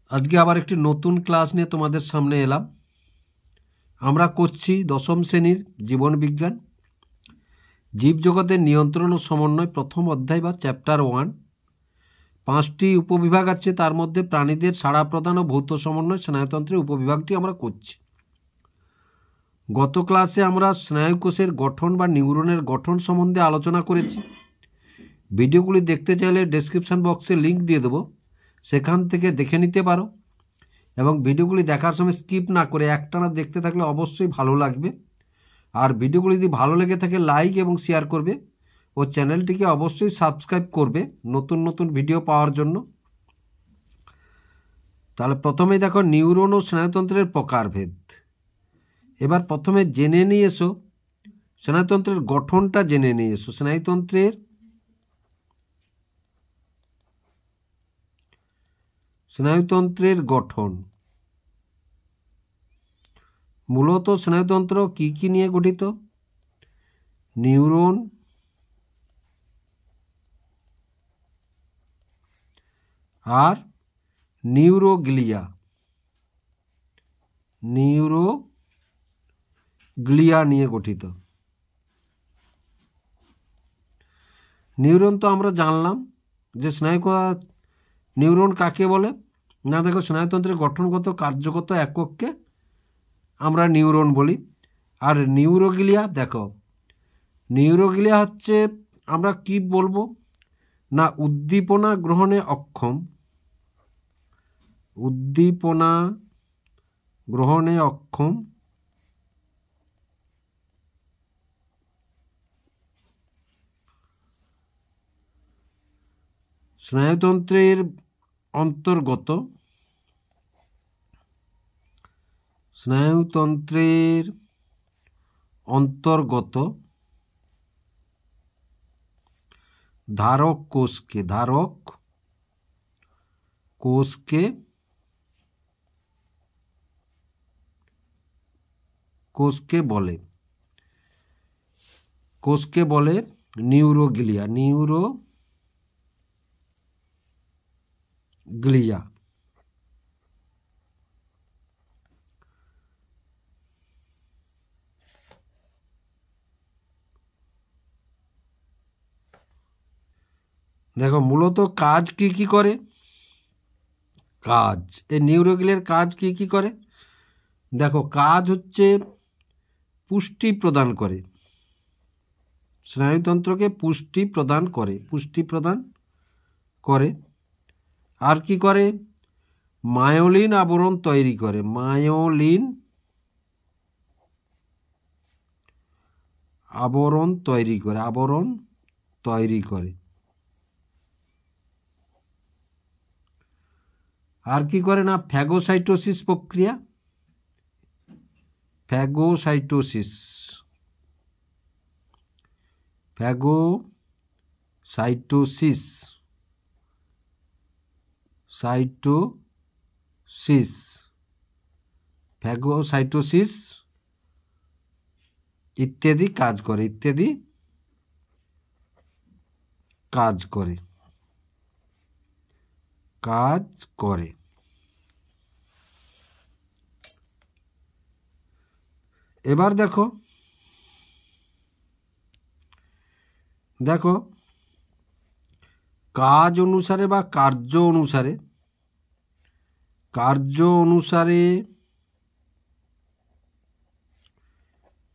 আজকে আবার একটি নতুন ক্লাস নিয়ে তোমাদের সামনে এলাম। আমরা করছি দশম শ্রেণীর জীবনবিজ্ঞান, জীবজগতের নিয়ন্ত্রণ ও সমন্বয় প্রথম অধ্যায় বা চ্যাপ্টার 1। 5টি উপবিভাগ আছে, তার মধ্যে প্রাণীদের সাড়া প্রদান ও ভৌত সমন্বয় স্নায়ুতন্ত্রের উপবিভাগটি আমরা করছি। গত ক্লাসে আমরা স্নায়ুকোষের গঠন বা নিউরনের গঠন সম্বন্ধে আলোচনা করেছি। ভিডিওগুলি দেখতে চাইলে ডেসক্রিপশন বক্সে লিঙ্ক দিয়ে দেবো, সেখান থেকে দেখে নিতে পারো। এবং ভিডিওগুলি দেখার সময় স্কিপ না করে একটানা দেখতে থাকলে অবশ্যই ভালো লাগবে। আর ভিডিওগুলি যদি ভালো লেগে থাকে লাইক এবং শেয়ার করবে ও চ্যানেলটিকে অবশ্যই সাবস্ক্রাইব করবে নতুন নতুন ভিডিও পাওয়ার জন্য। তাহলে প্রথমেই দেখো নিউরন ও স্নায়ুতন্ত্রের প্রকারভেদ। এবার প্রথমে জেনে নিয়ে এসো স্নায়ুতন্ত্রের গঠনটা জেনে নিয়ে এসো। স্নায়ুতন্ত্রের গঠন মূলত স্নায়ুতন্ত্র কি কি নিয়ে গঠিত? নিউরন, আর নিউরোগ্লিয়া নিয়ে গঠিত। নিউরন তো আমরা জানলাম যে নিউরন কাকে বলে না। দেখো, স্নায়ুতন্ত্রের গঠনগত কার্যগত একককে আমরা নিউরন বলি। আর নিউরোগ্লিয়া হচ্ছে আমরা কি বলবো না, উদ্দীপনা গ্রহণে অক্ষম স্নায়ুতন্ত্রের অন্তর্গত ধারক কোষকে বলে নিউরোগ্লিয়া। দেখো, মূলত কাজ কি করে। এই নিউরোগ্লিয়ার কাজ কি করে? দেখো, কাজ হচ্ছে পুষ্টি প্রদান করে, স্নায়ুতন্ত্রকে পুষ্টি প্রদান করে। আর কি করে? মায়োলিন আবরণ তৈরি করে। আবরণ তৈরি করে। আর কি করে না, ফ্যাগোসাইটোসিস প্রক্রিয়া। ফ্যাগোসাইটোসিস ইত্যাদি কাজ করে। এবার দেখো কাজ অনুসারে বা কার্য অনুসারে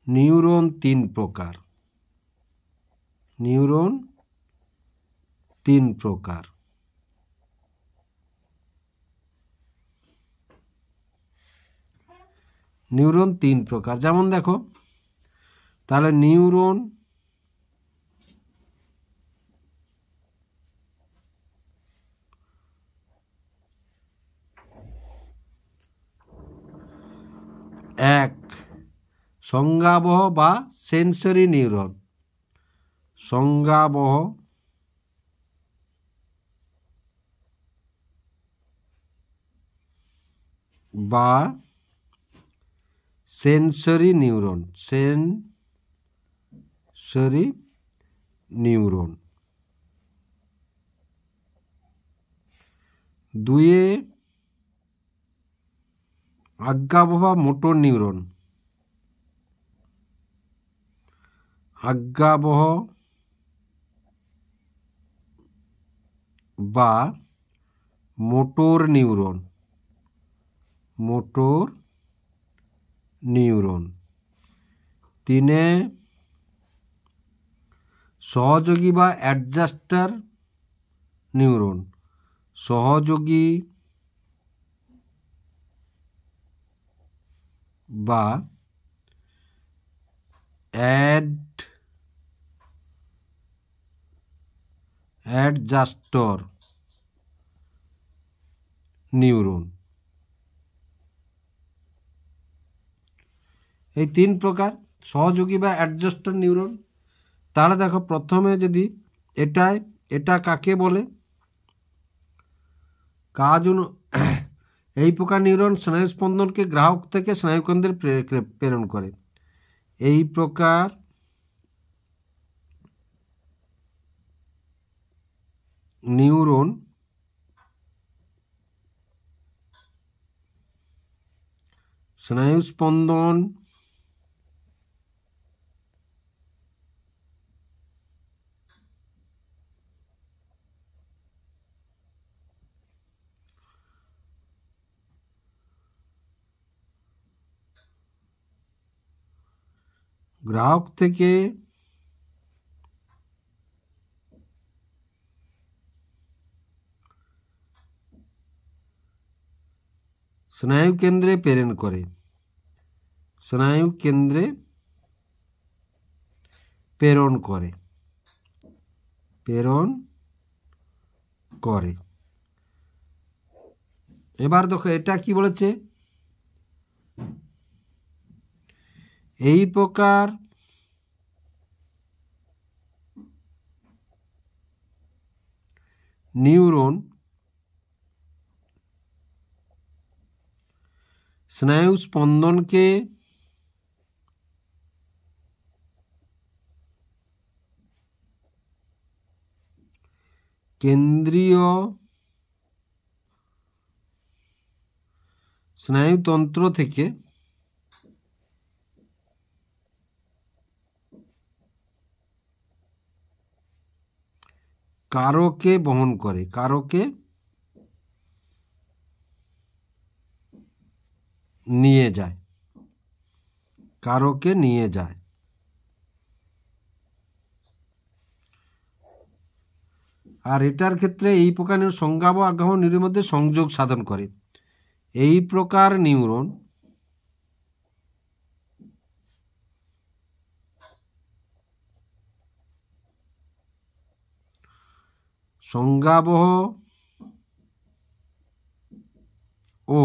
নিউরন 3 প্রকার। যেমন দেখো, তাহলে নিউরন এক, সংজ্ঞাবহ বা সেন্সরি নিউরন। বা সেন্সরি নিউরন। দুয়ে আজ্ঞাবহ মোটর নিউরন, আজ্ঞাবহ বা মোটর নিউরন, মোটর নিউরন। 3 সহযোগী বা অ্যাডজাস্টার নিউরন, সহযোগী বা অ্যাডজাস্টর নিউরন। এই 3 প্রকার সহযোগী বা অ্যাডজাস্টর নিউরন। তাহলে দেখো প্রথমে যদি এটা কাকে বলে? কাজ এই প্রকার নিউরন স্নায়ু স্পন্দনকে গ্রাহক থেকে স্নায়ুকেন্দ্রে প্রেরণ করে। এই প্রকার নিউরন স্নায়ু স্পন্দন গ্রাহক থেকে স্নায়ু কেন্দ্রে প্রেরণ করে, স্নায়ু কেন্দ্রে প্রেরণ করে, প্রেরণ করে। এবার দেখো এটা কি বলেছে? এই প্রকার নিউরন স্নায়ু স্পন্দনকে কেন্দ্রীয় স্নায়ুতন্ত্র থেকে কারকে বহন করে, কারকে নিয়ে যায়, কারকে নিয়ে যায়। আর এটার ক্ষেত্রে এই প্রকার সংজ্ঞা বা আগ্রাহ্য নিউরনের মধ্যে সংযোগ সাধন করে। এই প্রকার নিউরন সংজ্ঞাবহ ও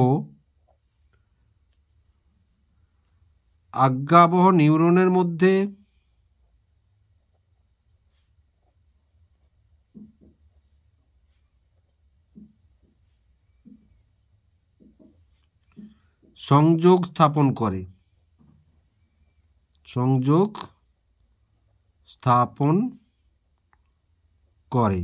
আজ্ঞাবহ নিউরনের মধ্যে সংযোগ স্থাপন করে, সংযোগ স্থাপন করে।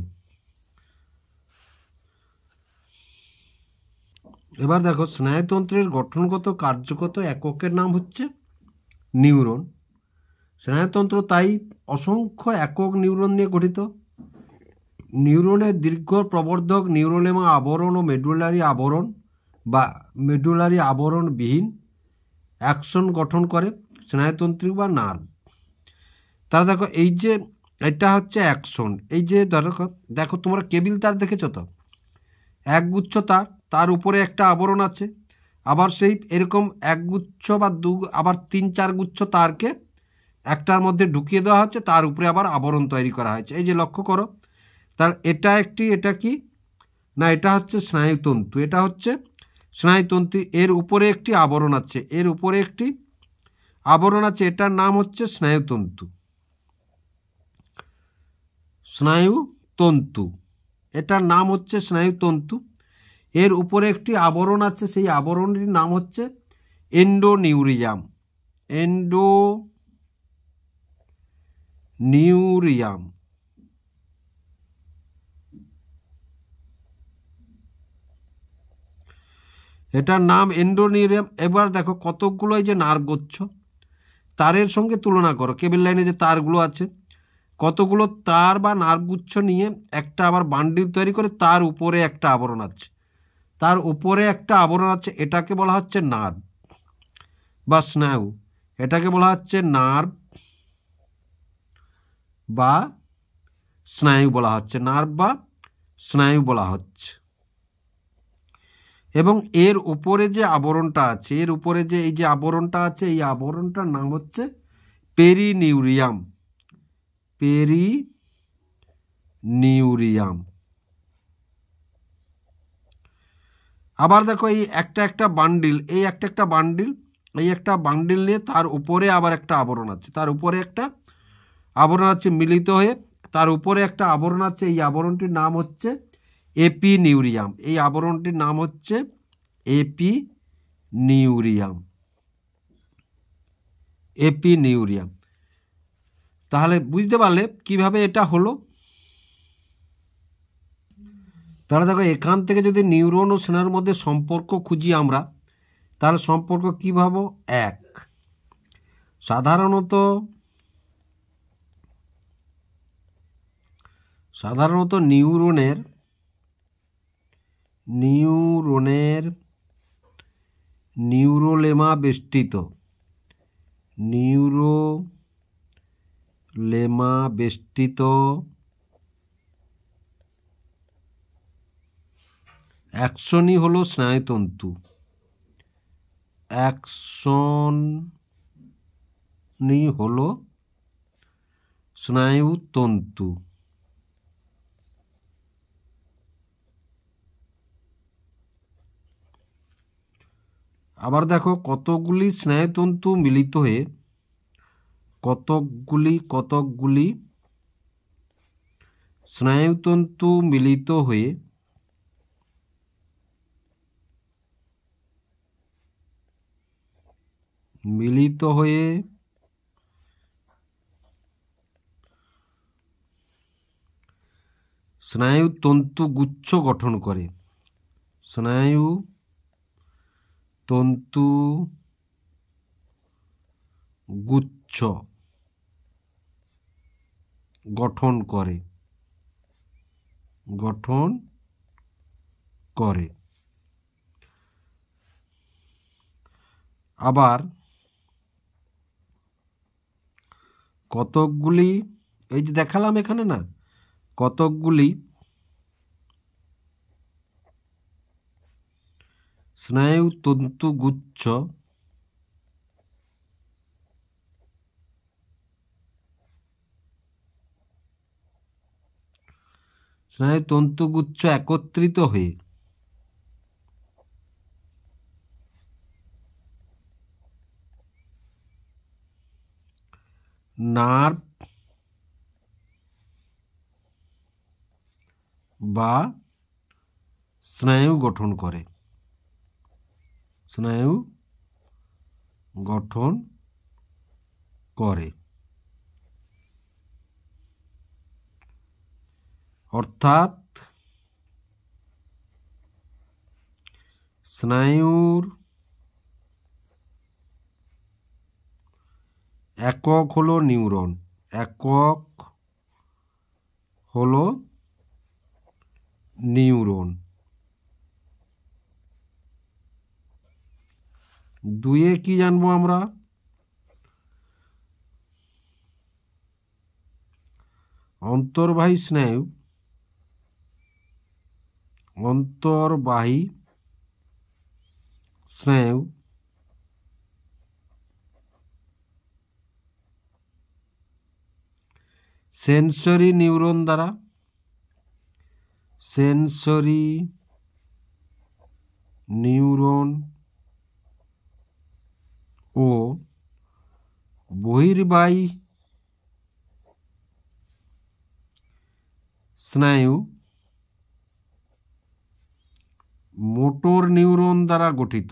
এবার দেখো স্নায়ুতন্ত্রের গঠনগত কার্যগত এককের নাম হচ্ছে নিউরন। স্নায়ুতন্ত্র তাই অসংখ্য একক নিউরন নিয়ে গঠিত। নিউরনের দীর্ঘ প্রবর্ধক নিউরোলেমা আবরণ ও মেডুলারি আবরণ বা মেডুলারি আবরণবিহীন অ্যাকশন গঠন করে স্নায়ুতন্ত্রী বা নার্ভ। তাহলে দেখো এই যে এটা হচ্ছে অ্যাকশন, এই যে দেখো তোমরা কেবিল তার দেখেছো তো, একগুচ্ছ তার, তার উপরে একটা আবরণ আছে, আবার সেই এরকম একগুচ্ছ বা আবার 3-4 গুচ্ছ তারকে একটার মধ্যে ঢুকিয়ে দেওয়া হচ্ছে, তার উপরে আবার আবরণ তৈরি করা হয়েছে। এই যে লক্ষ্য করো, তাহলে এটা কি না, এটা হচ্ছে স্নায়ুতন্তু, এটা হচ্ছে স্নায়ুতন্তু। এর উপরে একটি আবরণ আছে, এর উপরে একটি আবরণ আছে, এটার নাম হচ্ছে স্নায়ুতন্তু, স্নায়ুতন্তু, এটার নাম হচ্ছে স্নায়ুতন্তু। এর উপরে একটি আবরণ আছে, সেই আবরণটির নাম হচ্ছে এন্ডোনিউরিয়াম, এন্ডোনিউরিয়াম। এটার নাম এন্ডোনিউরিয়াম। এবার দেখো কতকগুলো এই যে নার্ভ গুচ্ছ, তারের সঙ্গে তুলনা করো। কেবল লাইনে যে তারগুলো আছে, কতগুলো তার বা নার্ভ গুচ্ছ নিয়ে একটা আবার বান্ডিল তৈরি করে, তার উপরে একটা আবরণ আছে, তার উপরে একটা আবরণ আছে, এটাকে বলা হচ্ছে নার্ভ বা স্নায়ু। এটাকে বলা হচ্ছে নার্ভ বা স্নায়ু বলা হচ্ছে, নার্ভ বা স্নায়ু বলা হচ্ছে। এবং এর উপরে যে আবরণটা আছে, এর উপরে যে এই যে আবরণটা আছে, এই আবরণটার নাম হচ্ছে পেরিনিউরিয়াম। পেরিনিউরিয়াম। আবার দেখো এই একটা বান্ডিল, এই একটা বান্ডিল, এই একটা বান্ডিল নিয়ে তার উপরে আবার একটা আবরণ আছে, তার উপরে একটা আবরণ আছে মিলিত হয়ে, তার উপরে একটা আবরণ আছে, এই আবরণটির নাম হচ্ছে এপিনিউরিয়াম। এই আবরণটির নাম হচ্ছে এপিনিউরিয়াম। এপিনিউরিয়াম। তাহলে বুঝতে পারলে কিভাবে এটা হলো। তাহলে দেখো এখান থেকে যদি নিউরন ও স্নায়ুর মধ্যে সম্পর্ক খুঁজি আমরা, তাহলে সম্পর্ক কী ভাবো? এক। সাধারণত নিউরনের নিউরোলেমা বেষ্টিত অ্যাকশনই হলো স্নায়ুতন্তু। অ্যাকশনই হলো স্নায়ুতন্তু। আবার দেখো কতকগুলি স্নায়ুতন্তু মিলিত হয়ে কতকগুলি স্নায়ুতন্তু মিলিত হয়ে স্নায়ুতন্তু গুচ্ছ গঠন করে। স্নায়ুতন্তু গুচ্ছ গঠন করে। আবার কতকগুলি, এই যে দেখালাম এখানে না, কতকগুলি স্নায়ুতন্তুগুচ্ছ একত্রিত হয়ে নার্ভ বা স্নায়ু গঠন করে। অর্থাৎ স্নায়ুর একক হলো নিউরন, দুয়ে কি জানবো আমরা? অন্তর্বাহী স্নায়ু সেন্সরি নিউরন ও বহির্বাহী স্নায়ু মোটর নিউরন দ্বারা গঠিত।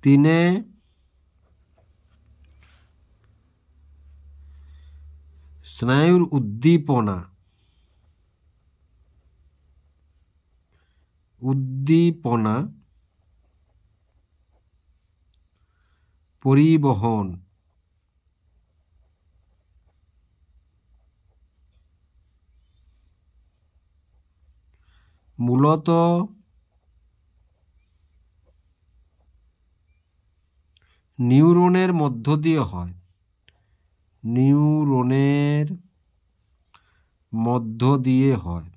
তিনে স্নায়ুর উদ্দীপনা, উদ্দীপনা, পরিবহন, মূলত নিউরনের মধ্য দিয়ে হয়, নিউরনের মধ্য দিয়ে হয়।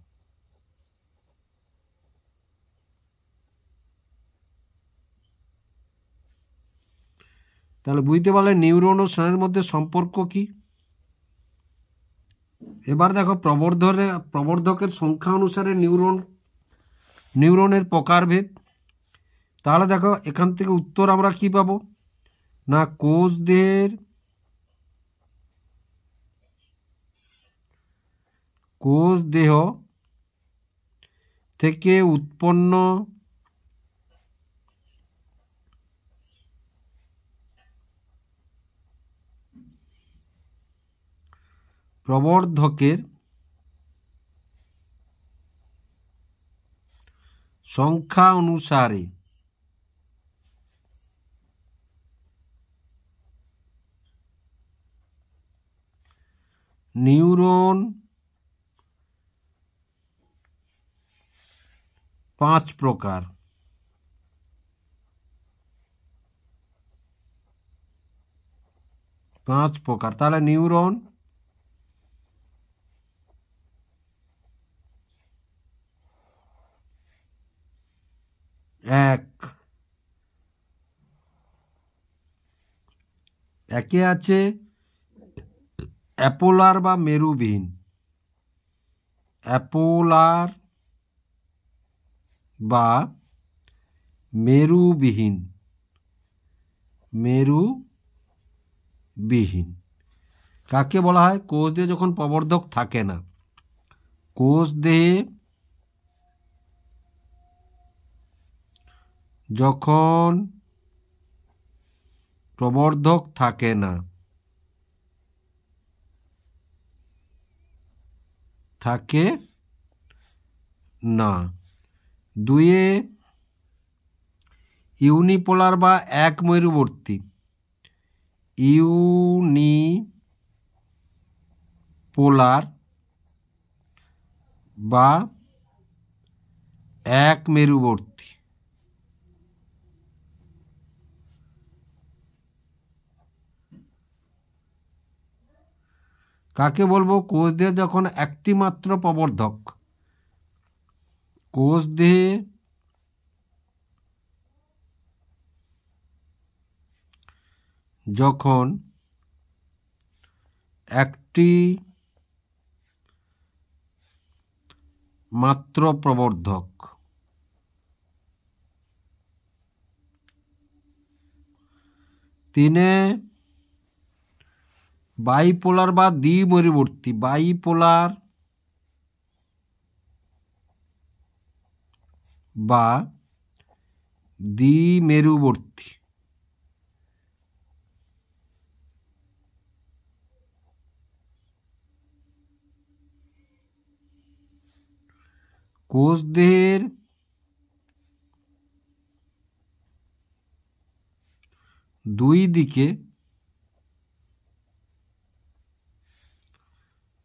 তাহলে বুঝতে পারলে নিউরন ও স্নায়ুর মধ্যে সম্পর্ক কি। এবার দেখো প্রবর্ধকের সংখ্যা অনুসারে নিউরনের প্রকারভেদ। তাহলে দেখো এখান থেকে উত্তর আমরা কি পাবো না, কোষ দেহ থেকে উৎপন্ন প্রবর্ধকের সংখ্যা অনুসারে নিউরন 5 প্রকার। তাহলে নিউরন একে আছে অ্যাপোলার বা মেরুবিহীন, অ্যাপোলার বা মেরুবিহীন। কাকে বলা হয়, কোষ দেহে যখন প্রবর্ধক থাকে না, কোষ দেহে যখন প্রবর্ধক থাকে না, দুয়ে ইউনিপোলার বা এক মেরুবর্তী, ইউনিপোলার বা এক মেরুবর্তী। কাকে বলবো, কোষ দেহে যখন একটি মাত্র প্রবর্ধক, কোষ দেহে যখন একটি মাত্র প্রবর্ধক, তিনে বাইপোলার বা দ্বিমেরুবর্তী, বাইপোলার বা দ্বিমেরুবর্তী। কোষ দেহের দুই দিকে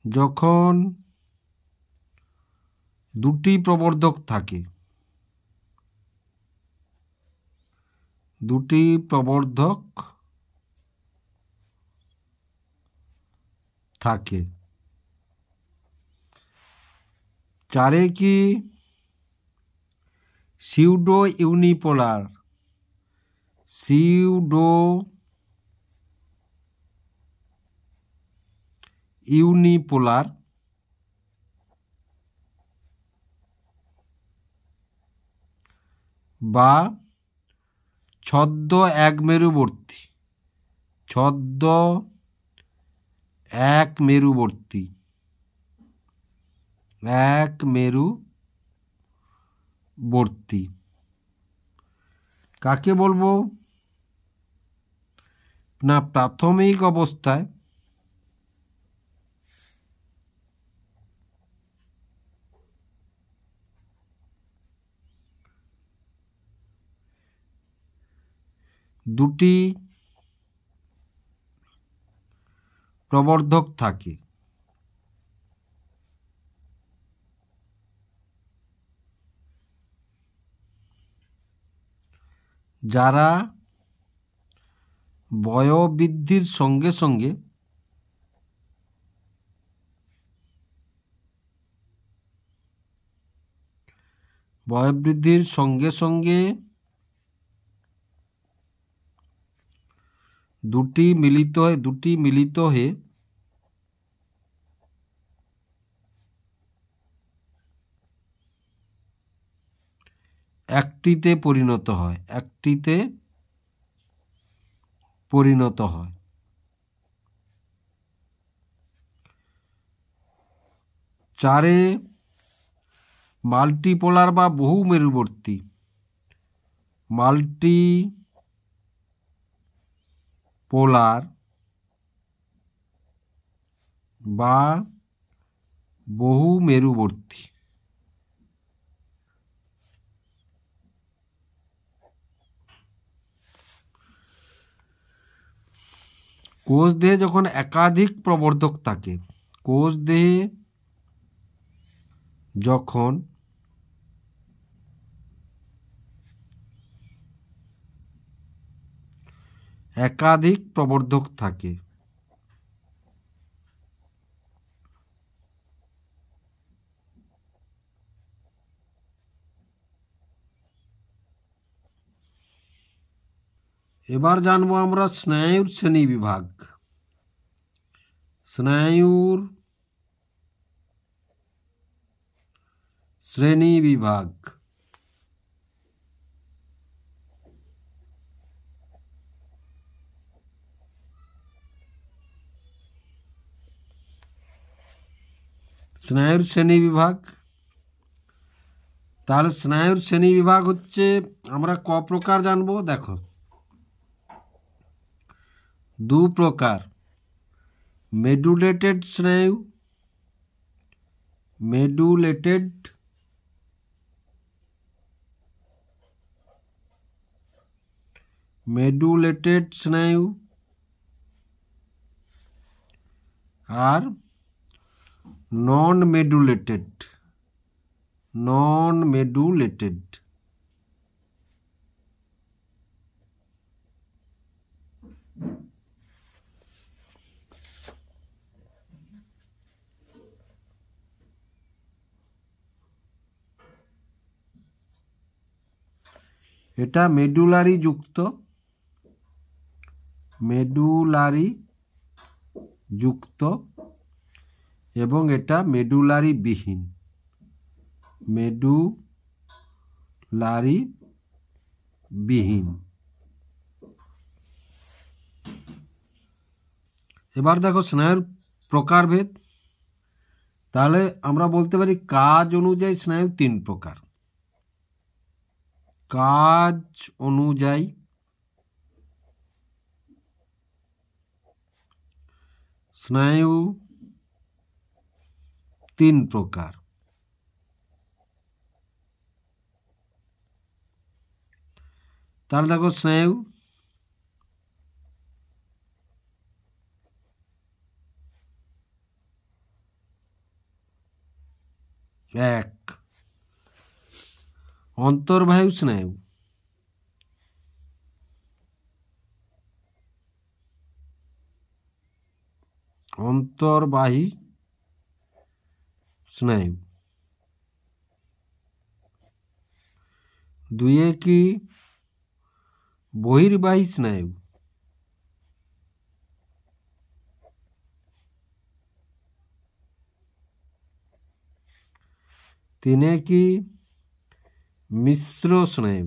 যখন দুটি প্রবর্ধক থাকে, দুটি প্রবর্ধক থাকে, চারে কি সিউডো ইউনিপোলার, বা ছদ্ম এক মেরুবর্তী। কাকে বলবো না, প্রাথমিক অবস্থায় দুটি প্রবর্ধক থাকে। যারা বয়োবৃদ্ধির সঙ্গে সঙ্গে দুটি মিলিত হয়ে একটিতে পরিণত হয়। চারে মাল্টিপোলার বা বহু মেরুবর্তী বা বহু মেরুবর্তী কোষদেহে যখন একাধিক প্রবর্ধক থাকে, কোষদেহে যখন একাধিক প্রবর্ধক থাকে এবার জানবো আমরা স্নায়ুর শ্রেণীবিভাগ। স্নায়ুর শ্রেণীবিভাগ। স্নায়ুর শ্রেণীবিভাগ। তাহলে স্নায়ুর শ্রেণীবিভাগ হচ্ছে আমরা ক প্রকার জানবো। দেখো, দু প্রকার। মেডুলেটেড স্নায়ু, মেডুলেটেড স্নায়ু আর নন মেডুলেটেড। এটা মেডুলারি যুক্ত এবং এটা মেডুলারি বিহীন। এবার দেখো স্নায়ুর প্রকারভেদ। তাহলে আমরা বলতে পারি কাজ অনুযায়ী স্নায়ু তিন প্রকার। কাজ অনুযায়ী স্নায়ু তিন প্রকার। তাহলে দেখো স্নায়ু এক, অন্তর্বাহী স্নায়ু। দুয়ে কি বহির্বাহী স্নায়ু। তিনে কি মিশ্র স্নায়ু।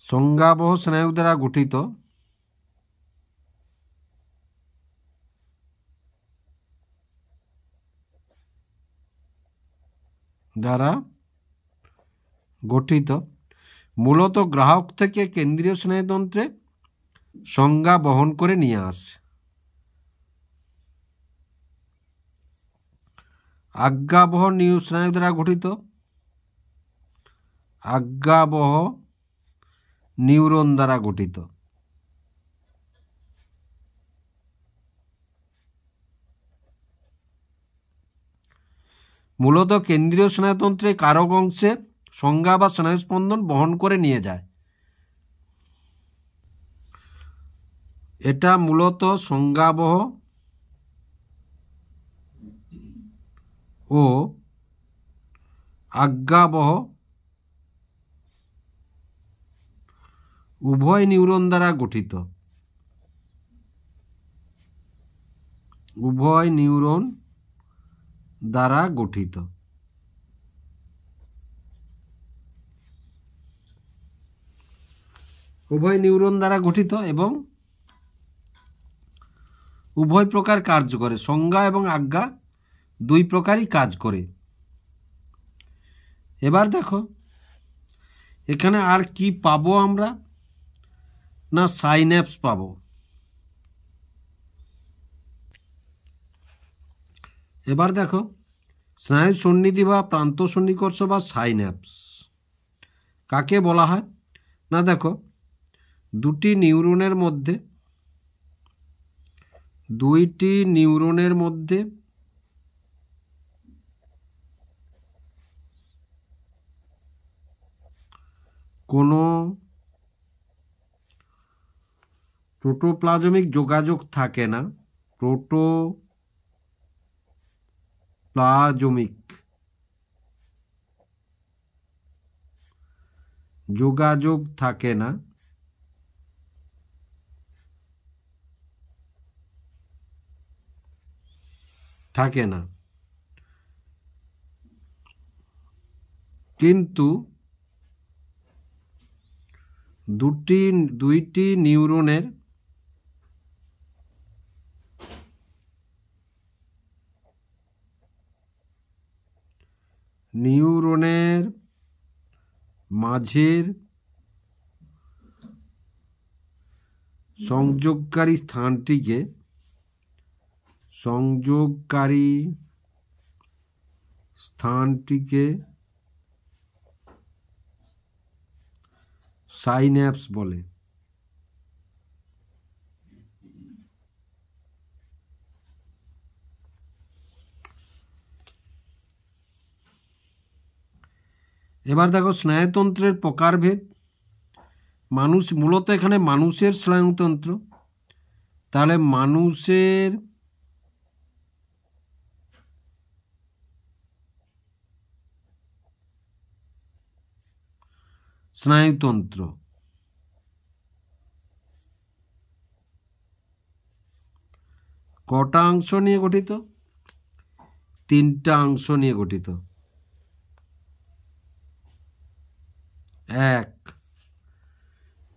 সংজ্ঞাবহ স্নায়ু দ্বারা গঠিত। মূলত গ্রাহক থেকে কেন্দ্রীয় স্নায়ুতন্ত্রে সংজ্ঞা বহন করে নিয়ে আসে। আজ্ঞাবহ স্নায়ু দ্বারা গঠিত, আজ্ঞাবহ নিউরন দ্বারা গঠিত। মূলত কেন্দ্রীয় স্নায়ুতন্ত্রে কারক অংশে সংজ্ঞা বা স্নায়ুস্পন্দন বহন করে নিয়ে যায়। এটা মূলত সংজ্ঞাবহ ও আজ্ঞাবহ উভয় নিউরন দ্বারা গঠিত, উভয় নিউরন দ্বারা গঠিত। উভয় নিউরন দ্বারা গঠিত এবং উভয় প্রকার কাজ করে। সংজ্ঞা এবং আজ্ঞা দুই প্রকারই কাজ করে। এবার দেখো এখানে আর কি পাবো আমরা, না সাইন্যাপস পাবো। এবার দেখো স্নায়ু সন্নিধি বা প্রান্ত সন্নিকর্ষ বা সাইন্যাপস কাকে বলা হয়, না দেখো দুইটি নিউরনের মধ্যে কোনো প্রোটোপ্লাজমিক যোগাযোগ থাকে না, প্রোটোপ্লাজমিক যোগাযোগ থাকে না, কিন্তু দুইটি নিউরনের মাঝের সংযোগকারী স্থানটিকে সাইন্যাপস বলে। এবার দেখো স্নায়ুতন্ত্রের প্রকারভেদ। মূলত এখানে মানুষের স্নায়ুতন্ত্র, তাহলে মানুষের স্নায়ুতন্ত্র কটা অংশ নিয়ে গঠিত? তিনটা অংশ নিয়ে গঠিত। এক,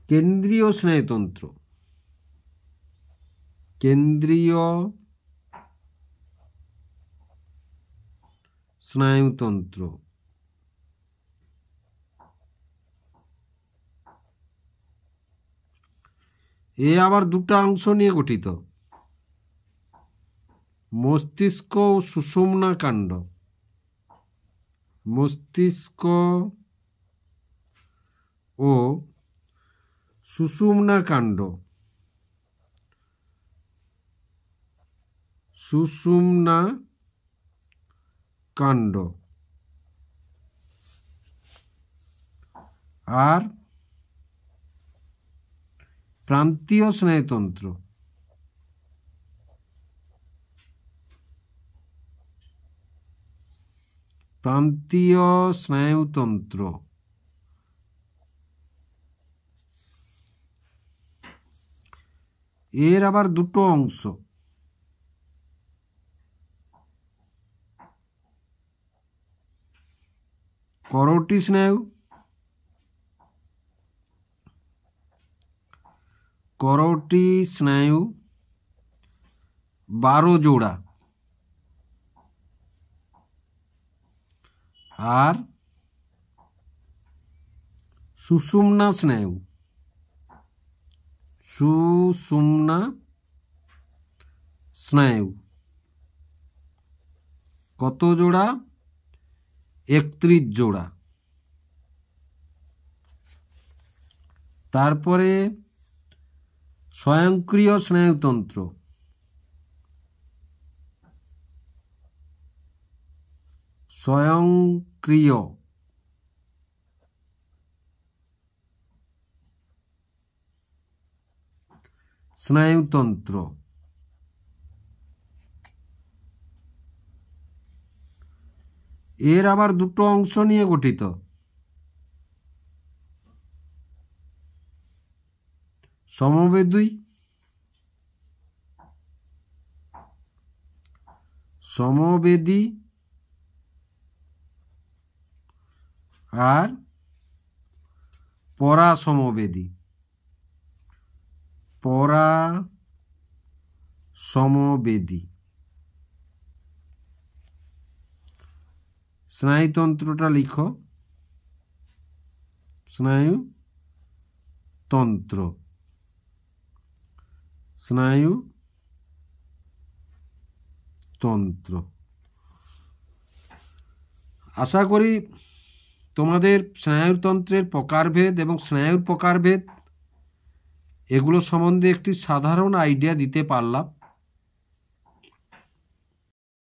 কেন্দ্রীয় স্নায়ুতন্ত্র, কেন্দ্রীয় স্নায়ুতন্ত্র। এ আবার দুটা অংশ নিয়ে গঠিত, মস্তিষ্ক ও সুষুম্না কাণ্ড। মস্তিষ্ক ও সুষুম্না কাণ্ড, সুষুম্না কাণ্ড। আর প্রান্তীয় স্নায়ুতন্ত্র, প্রান্তীয় স্নায়ুতন্ত্র। এর আবার দুটো অংশ, করোটি স্নায়ু, করোটি স্নায়ু 12 জোড়া, আর সুষুম্না স্নায়ু, সুষুম্না স্নায়ু কত জোড়া? 31 জোড়া। তারপরে স্বয়ংক্রিয় স্নায়ুতন্ত্র, স্বয়ংক্রিয় স্নায়ুতন্ত্র, এর আবার দুটো অংশ নিয়ে গঠিত। সমবেদী আর পরাসমবেদী। স্নায়ুতন্ত্রটা লিখো, স্নায়ুতন্ত্র। আশা করি তোমাদের স্নায়ুতন্ত্রের প্রকারভেদ এবং স্নায়ুর প্রকারভেদ এগুলো সম্বন্ধে একটি সাধারণ আইডিয়া দিতে পারলাম।